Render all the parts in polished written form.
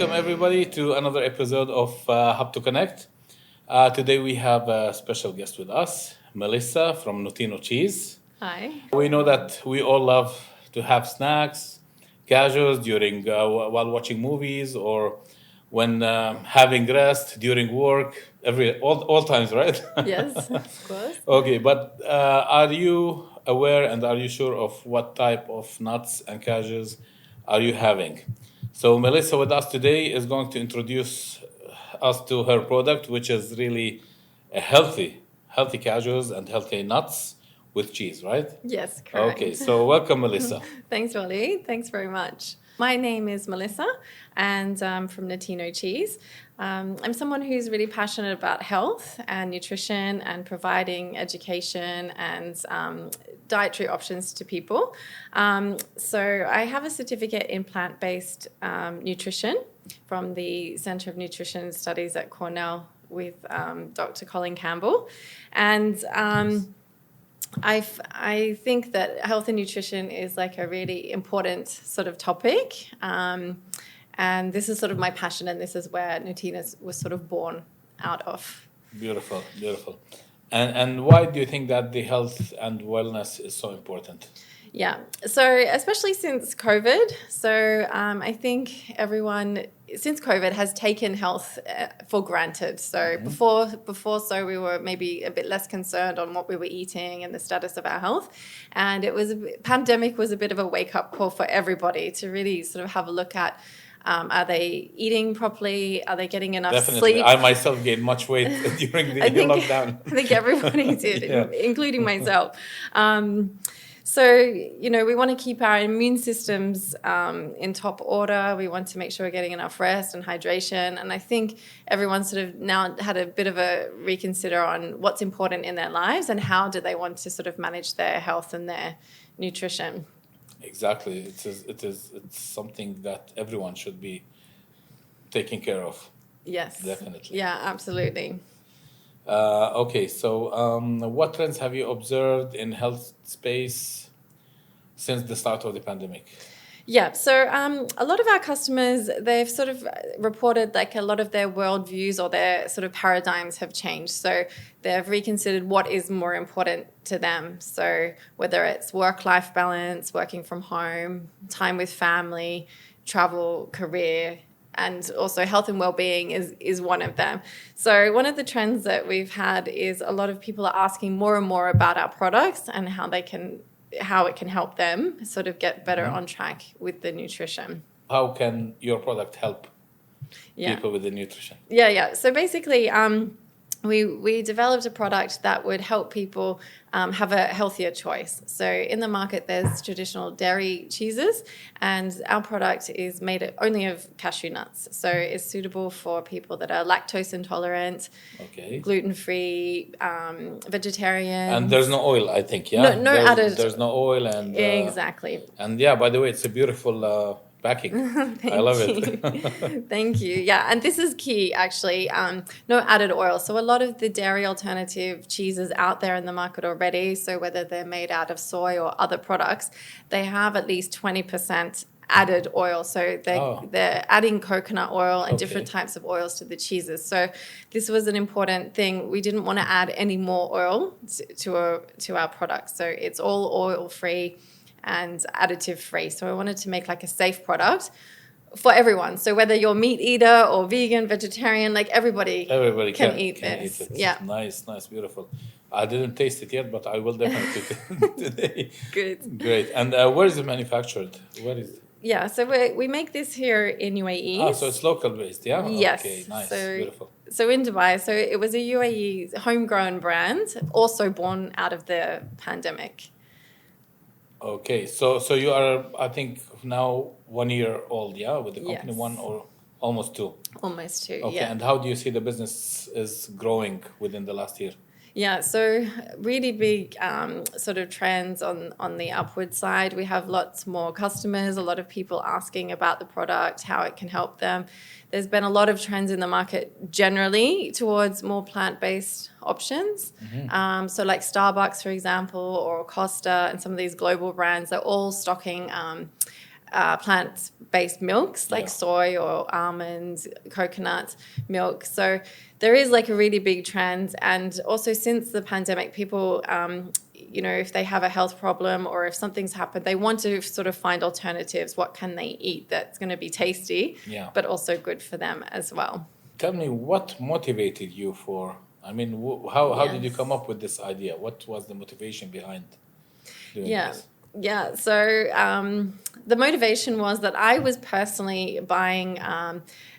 welcome everybody to another episode of Hub2Connect. Today we have a special guest with us, Melissa from Nuttino Cheez. Hi. We know that we all love to have snacks, cashews during while watching movies or when having rest during work, all times, right? Yes, of course. Okay, but are you aware and are you sure of what type of nuts and cashews are you having? So Melissa with us today is going to introduce us to her product, which is really a healthy cashews and healthy nuts with cheese, right? Yes, correct. Okay, so welcome, Melissa. Thanks, Wally. Thanks very much. My name is Melissa, and I'm from Nuttino Cheez. I'm someone who's really passionate about health and nutrition and providing education and dietary options to people. So I have a certificate in plant-based nutrition from the Center of Nutrition Studies at Cornell with Dr. Colin Campbell. And I think that health and nutrition is like a really important sort of topic. And this is sort of my passion, and this is where Nuttino was sort of born out of. Beautiful, beautiful. And why do you think that the health and wellness is so important? Yeah, so especially since COVID. So I think everyone since COVID has taken health for granted. So before so we were maybe a bit less concerned on what we were eating and the status of our health. And pandemic was a bit of a wake-up call for everybody to really sort of have a look at are they eating properly? Are they getting enough Definitely. sleep? I myself gained much weight during the lockdown. I think everybody did, including myself. So, we want to keep our immune systems in top order. We want to make sure we're getting enough rest and hydration. And I think everyone sort of now had a bit of a reconsider on what's important in their lives and how do they want to sort of manage their health and their nutrition. Exactly. It's something that everyone should be taking care of. Yes. Definitely. Yeah, absolutely. Okay, so what trends have you observed in health space since the start of the pandemic? Yeah, so a lot of our customers, they've sort of reported like a lot of their worldviews or their sort of paradigms have changed. So they've reconsidered what is more important to them. So whether it's work-life balance, working from home, time with family, travel, career, and also health and well-being is one of them. So one of the trends that we've had is a lot of people are asking more and more about our products and how it can help them sort of get better on track with the nutrition. How can your product help people with the nutrition? Yeah. So basically, we developed a product that would help people have a healthier choice. So in the market, there's traditional dairy cheeses, and our product is made only of cashew nuts. So it's suitable for people that are lactose intolerant, gluten-free, vegetarian. And there's no oil, I think, yeah? No added. There's no oil. And exactly. And yeah, by the way, it's a beautiful packing. I love it. Thank you. Yeah, and this is key, actually. No added oil. So a lot of the dairy alternative cheeses out there in the market already, so whether they're made out of soy or other products, they have at least 20% added oil. So they're adding coconut oil and different types of oils to the cheeses. So this was an important thing. We didn't want to add any more oil to our product. So it's all oil-free and additive-free. So I wanted to make like a safe product for everyone. So whether you're meat eater or vegan, vegetarian, like everybody can eat this. Eat it. Yeah. Nice, beautiful. I didn't taste it yet, but I will definitely today. Good. Great. And where is it manufactured? Where is it? Yeah, so we make this here in UAE. So it's local based, yeah? Yes. Okay, nice, beautiful. So in Dubai, so it was a UAE homegrown brand, also born out of the pandemic. Okay, so you are, I think, now 1 year old, yeah, with the company, Yes. 1 or almost 2? Almost 2, Okay, yeah. and how do you see the business is growing within the last year? Yeah, so really big sort of trends on the upward side. We have lots more customers, a lot of people asking about the product, how it can help them. There's been a lot of trends in the market generally towards more plant-based options. Mm-hmm. So like Starbucks, for example, or Costa and some of these global brands, they're all stocking plant-based milks like soy or almonds, coconut milk. So there is like a really big trend. And also since the pandemic, people, if they have a health problem or if something's happened, they want to sort of find alternatives. What can they eat that's going to be tasty, but also good for them as well? Tell me, what motivated you for, how did you come up with this idea? What was the motivation behind doing this? Yeah, so the motivation was that I was personally buying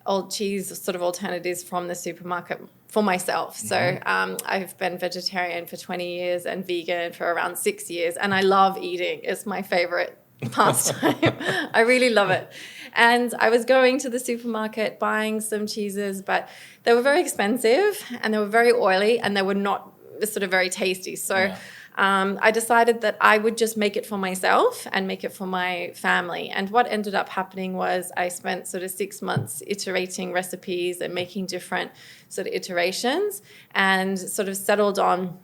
old cheese sort of alternatives from the supermarket for myself. So I've been vegetarian for 20 years and vegan for around 6 years, and I love eating. It's my favorite pastime. I really love it. And I was going to the supermarket buying some cheeses, but they were very expensive and they were very oily and they were not sort of very tasty. So I decided that I would just make it for myself and make it for my family. And what ended up happening was I spent sort of 6 months iterating recipes and making different sort of iterations and sort of settled on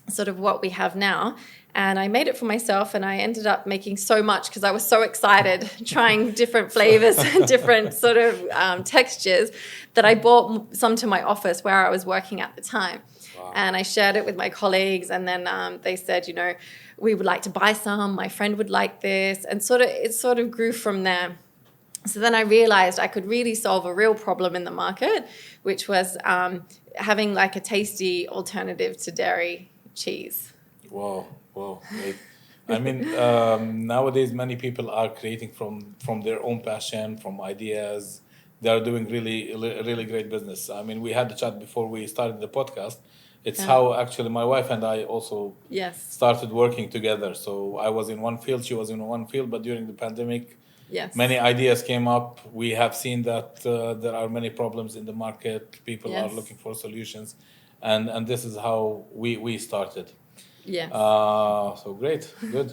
sort of what we have now. And I made it for myself, and I ended up making so much because I was so excited trying different flavors and different sort of textures that I bought some to my office where I was working at the time. Wow. And I shared it with my colleagues, and then they said, we would like to buy some. My friend would like this, and it sort of grew from there. So then I realized I could really solve a real problem in the market, which was having like a tasty alternative to dairy cheese. Wow. Great. Nowadays many people are creating from their own passion, from ideas. They are doing really great business. We had the chat before we started the podcast. It's how actually my wife and I also started working together. So I was in one field, she was in one field, but during the pandemic, many ideas came up. We have seen that there are many problems in the market. People are looking for solutions. And this is how we started. Yes. So great. Good.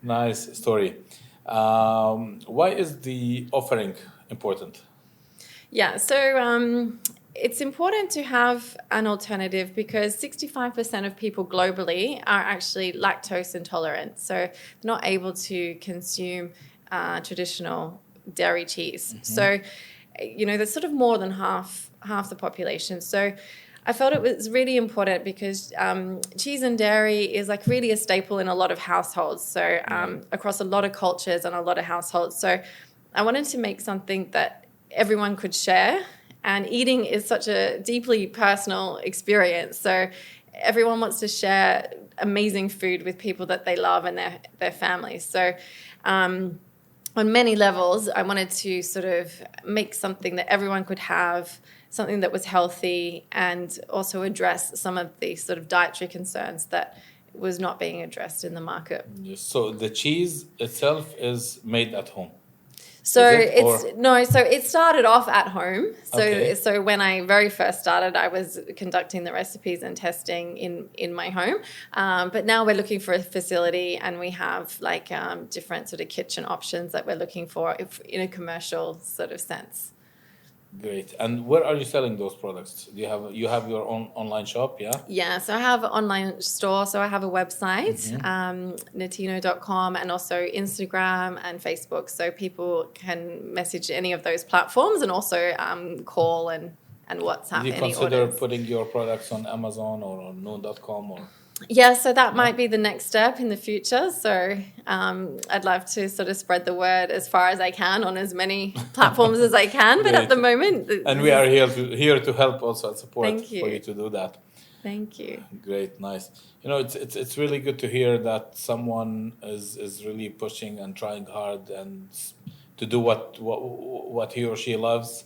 Nice story. Why is the offering important? Yeah, so it's important to have an alternative because 65% of people globally are actually lactose intolerant. So they're not able to consume traditional dairy cheese. So, there's sort of more than half the population. So I felt it was really important because cheese and dairy is like really a staple in a lot of households. So across a lot of cultures and a lot of households. So I wanted to make something that everyone could share. And eating is such a deeply personal experience. So everyone wants to share amazing food with people that they love and their families. So on many levels, I wanted to sort of make something that everyone could have, something that was healthy, and also address some of the sort of dietary concerns that was not being addressed in the market. So the cheese itself is made at home? So it started off at home. So when I very first started, I was conducting the recipes and testing in my home. But now we're looking for a facility, and we have like different sort of kitchen options that we're looking for in a commercial sort of sense. Great. And where are you selling those products? Do you have your own online shop? Yeah, so I have an online store. So I have a website, Nuttino.com, and also Instagram and Facebook. So people can message any of those platforms and also call and WhatsApp. Do you consider putting your products on Amazon or on noon.com or? Yeah, so that might be the next step in the future. So I'd love to sort of spread the word as far as I can on as many platforms as I can. But at the moment... And we are here to help also and support for you to do that. Thank you. Great, nice. It's really good to hear that someone is really pushing and trying hard and to do what he or she loves.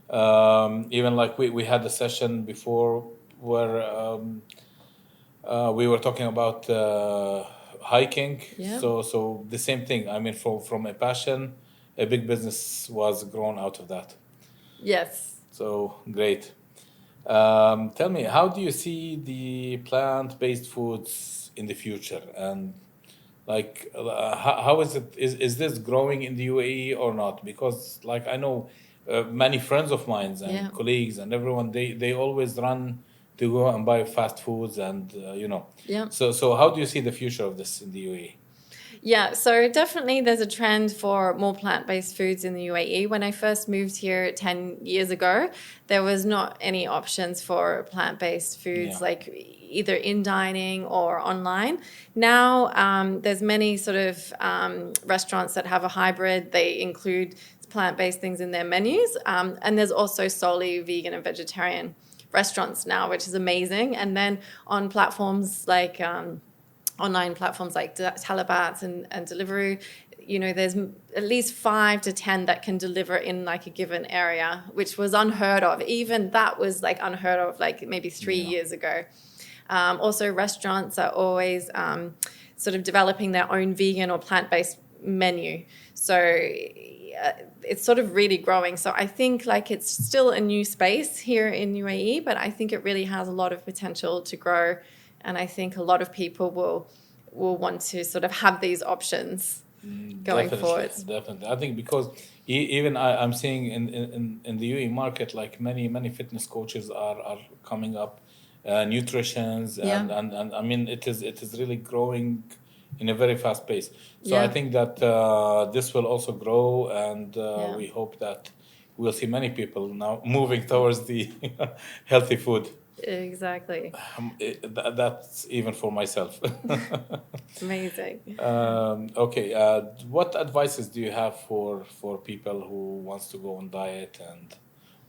Even like we had a session before where... we were talking about hiking. Yeah. So the same thing. From a passion, a big business was grown out of that. Yes. So great. Tell me, how do you see the plant-based foods in the future? And like, how is it? Is this growing in the UAE or not? Because like I know many friends of mine and colleagues and everyone, they always run to go and buy fast foods and. So how do you see the future of this in the UAE? Yeah, so definitely there's a trend for more plant-based foods in the UAE. When I first moved here 10 years ago, there was not any options for plant-based foods like either in dining or online. Now there's many sort of restaurants that have a hybrid. They include plant-based things in their menus. And there's also solely vegan and vegetarian restaurants now, which is amazing. And then on platforms like online platforms like Talabat and Deliveroo, there's at least 5 to 10 that can deliver in like a given area, which was unheard of. Even that was like unheard of like maybe 3 years ago. Also, restaurants are always sort of developing their own vegan or plant-based menu. So it's sort of really growing. So I think like it's still a new space here in UAE, but I think it really has a lot of potential to grow. And I think a lot of people will want to sort of have these options going forward. Definitely. I think because even I'm seeing in the UAE market, like many fitness coaches are coming up, nutritions, and I mean, it is really growing in a very fast pace. So I think that this will also grow, and we hope that we'll see many people now moving towards the healthy food. Exactly. That's even for myself. Amazing. Okay. What advices do you have for people who wants to go on diet, and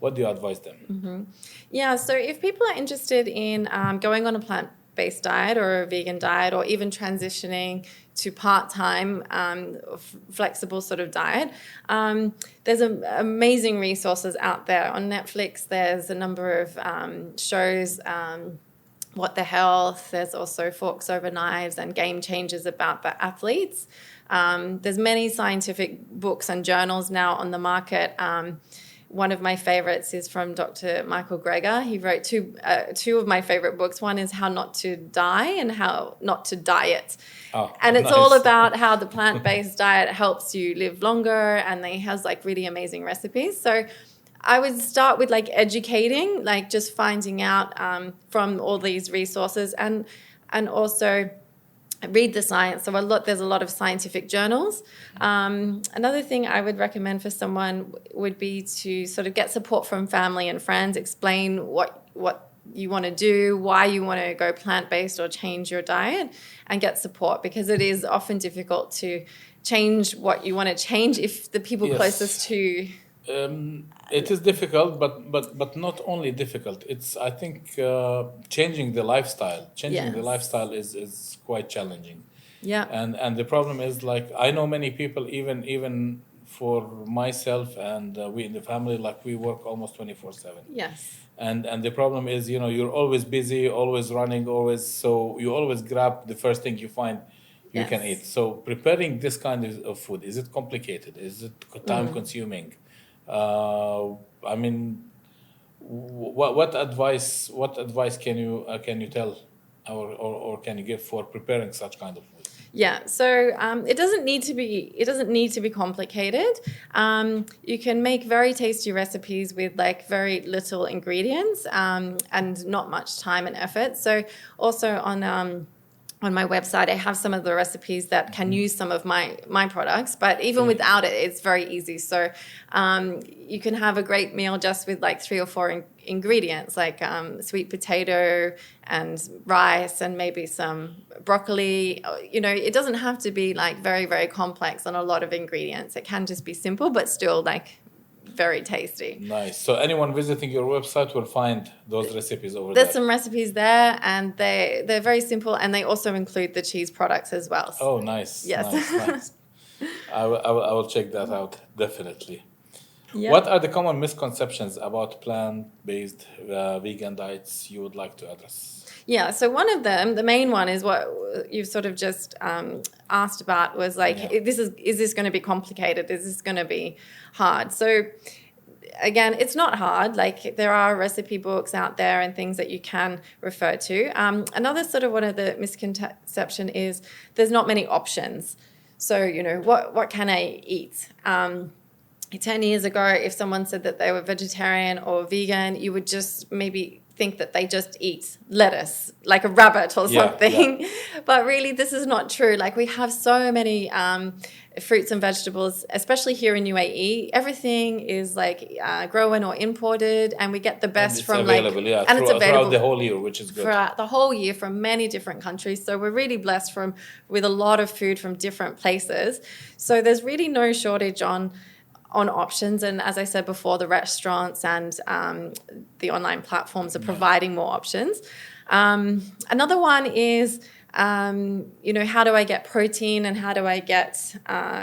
what do you advise them? Mm-hmm. Yeah. So if people are interested in going on a plant-based diet or a vegan diet, or even transitioning to part-time flexible sort of diet, there's amazing resources out there. On Netflix, there's a number of shows, What the Health, there's also Forks Over Knives and Game Changers about the athletes. There's many scientific books and journals now on the market. One of my favorites is from Dr. Michael Greger. He wrote two of my favorite books. One is How Not to Die and How Not to Diet. And it's all about how the plant-based diet helps you live longer, and he has like really amazing recipes. So I would start with like educating, like just finding out from all these resources, and also read the science. So there's a lot of scientific journals. Another thing I would recommend for someone would be to sort of get support from family and friends, explain what you want to do, why you want to go plant-based or change your diet, and get support, because it is often difficult to change what you want to change if the people closest to it is difficult, but not only difficult. It's, I think, changing the lifestyle. The lifestyle is quite challenging. Yeah. And the problem is, like, I know many people, even for myself and we in the family, like, we work almost 24/7. Yes. And the problem is, you're always busy, always running, so you always grab the first thing you find you can eat. So preparing this kind of food, is it complicated? Is it time consuming? I mean, what advice can you tell or can you give for preparing such kind of food? Yeah, so it doesn't need to be complicated. You can make very tasty recipes with like very little ingredients and not much time and effort. So also on my website, I have some of the recipes that can use some of my products, but even without it, it's very easy. So you can have a great meal just with like 3 or 4 ingredients, like sweet potato and rice and maybe some broccoli. It doesn't have to be like very, very complex and a lot of ingredients. It can just be simple, but still like very tasty. Nice. So anyone visiting your website will find those recipes over there. There's some recipes there, and they're very simple, and they also include the cheese products as well. Oh, nice. Yes. Nice. I will check that out, definitely. Yep. What are the common misconceptions about plant-based vegan diets you would like to address? Yeah, so one of them, the main one, is what you've sort of just asked about, was like, is this going to be complicated? Is this going to be hard? So again, it's not hard. Like, there are recipe books out there and things that you can refer to. Another sort of one of the misconception is there's not many options. So, what can I eat? 10 years ago, if someone said that they were vegetarian or vegan, you would just maybe think that they just eat lettuce like a rabbit or something. Yeah. But really, this is not true. Like, we have so many fruits and vegetables, especially here in UAE. Everything is like grown or imported, and we get the best from available, like, and it's available throughout the whole year, which is good. Throughout the whole year from many different countries. So we're really blessed with a lot of food from different places. So there's really no shortage on options. And as I said before, the restaurants and the online platforms are providing more options. Another one is, how do I get protein and how do I get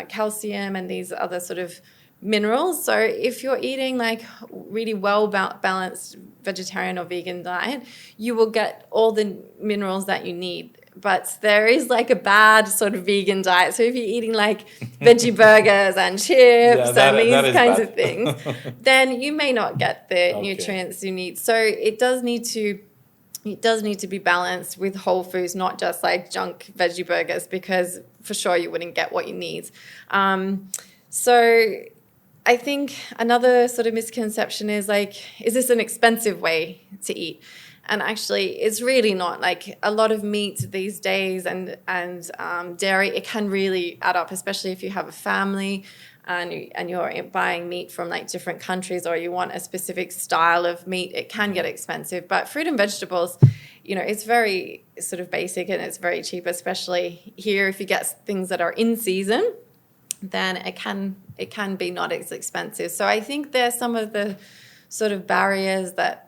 calcium and these other sort of minerals? So if you're eating like really well balanced vegetarian or vegan diet, you will get all the minerals that you need. But there is like a bad sort of vegan diet. So if you're eating like veggie burgers and chips and these kinds of things, then you may not get the nutrients you need. So it does need to be balanced with whole foods, not just like junk veggie burgers, because for sure you wouldn't get what you need. So I think another sort of misconception is like, is this an expensive way to eat? And actually, it's really not. Like, a lot of meat these days and dairy, it can really add up, especially if you have a family and you're buying meat from like different countries, or you want a specific style of meat. It can get expensive. But fruit and vegetables, it's very sort of basic and it's very cheap, especially here. If you get things that are in season, then it can be not as expensive. So I think there's some of the sort of barriers that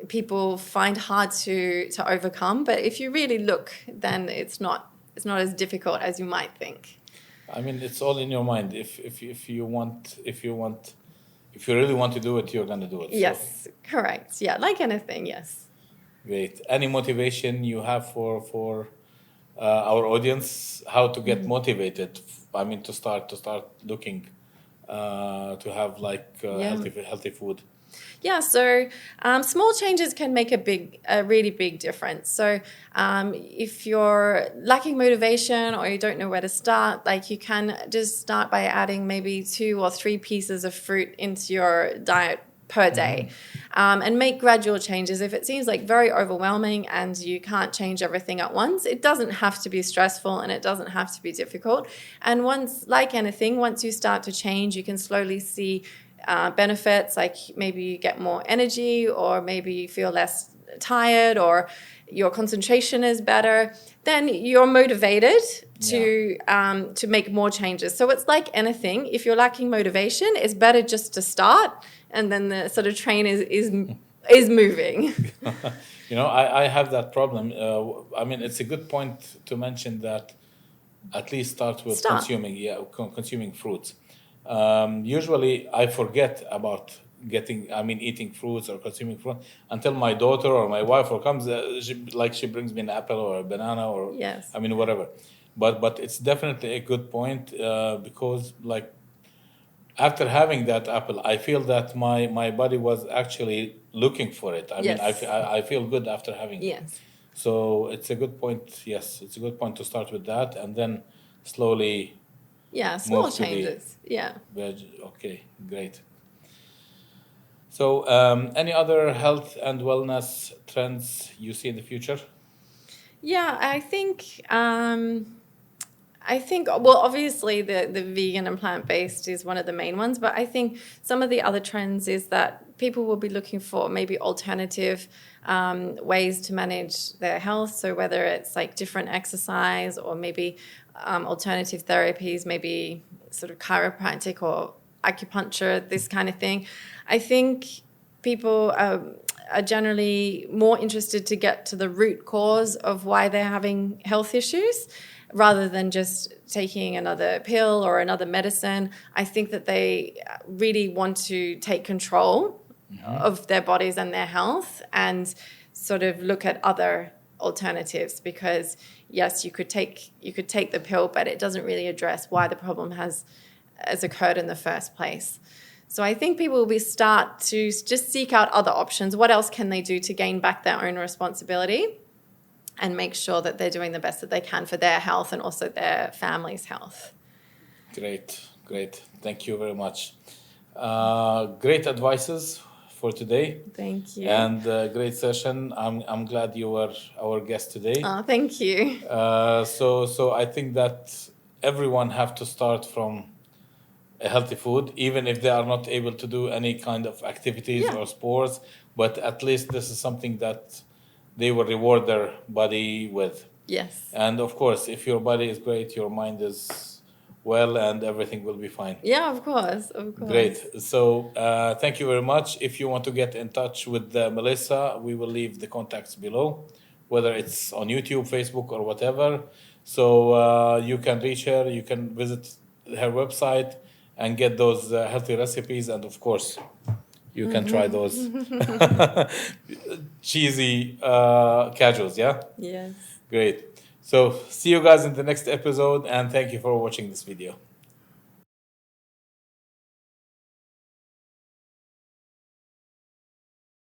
people find hard to overcome, but if you really look, then it's not as difficult as you might think. I mean, it's all in your mind. If you really want to do it, you're gonna do it. Yes, so. Correct. Yeah, like anything. Yes. Great. Any motivation you have for our audience? How to get motivated? I mean, to start looking to have like healthy food. Yeah, so small changes can make a really big difference. So if you're lacking motivation or you don't know where to start, like, you can just start by adding maybe 2 or 3 pieces of fruit into your diet per day, and make gradual changes. If it seems like very overwhelming and you can't change everything at once, it doesn't have to be stressful and it doesn't have to be difficult. And once you start to change, you can slowly see benefits, like maybe you get more energy, or maybe you feel less tired, or your concentration is better. Then you're motivated to make more changes. So it's like anything. If you're lacking motivation, it's better just to start, and then the sort of train is moving. I have that problem. I mean, it's a good point to mention that. At least start with consuming fruits. Usually I forget about eating fruits or consuming fruit until my daughter or my wife comes, she brings me an apple or a banana or whatever. But it's definitely a good point, because like after having that apple, I feel that my body was actually looking for it. I mean, I feel good after having it. Yes. So it's a good point. Yes, it's a good point to start with that, and then slowly. Yeah, small changes. Yeah. Okay, great. So, any other health and wellness trends you see in the future? Yeah, I think well, obviously the vegan and plant-based is one of the main ones, but I think some of the other trends is that people will be looking for maybe alternative ways to manage their health. So whether it's like different exercise or maybe alternative therapies, maybe sort of chiropractic or acupuncture, this kind of thing. I think people are generally more interested to get to the root cause of why they're having health issues, rather than just taking another pill or another medicine. I think that they really want to take control of their bodies and their health, and sort of look at other alternatives, because yes, you could take the pill, but it doesn't really address why the problem has occurred in the first place. So I think people will start to just seek out other options. What else can they do to gain back their own responsibility and make sure that they're doing the best that they can for their health and also their family's health? Great. Thank you very much. Great advices for today. Thank you. And great session. I'm glad you were our guest today. Oh, thank you. So I think that everyone have to start from a healthy food, even if they are not able to do any kind of activities or sports, but at least this is something that they will reward their body with. Yes. And of course, if your body is great, your mind is well, and everything will be fine. Yeah, of course. Great. So thank you very much. If you want to get in touch with Melissa, we will leave the contacts below, whether it's on YouTube, Facebook, or whatever. So you can reach her, you can visit her website and get those healthy recipes. And of course, you can try those cheesy cashews, yeah? Yes. Great. So see you guys in the next episode, and thank you for watching this video.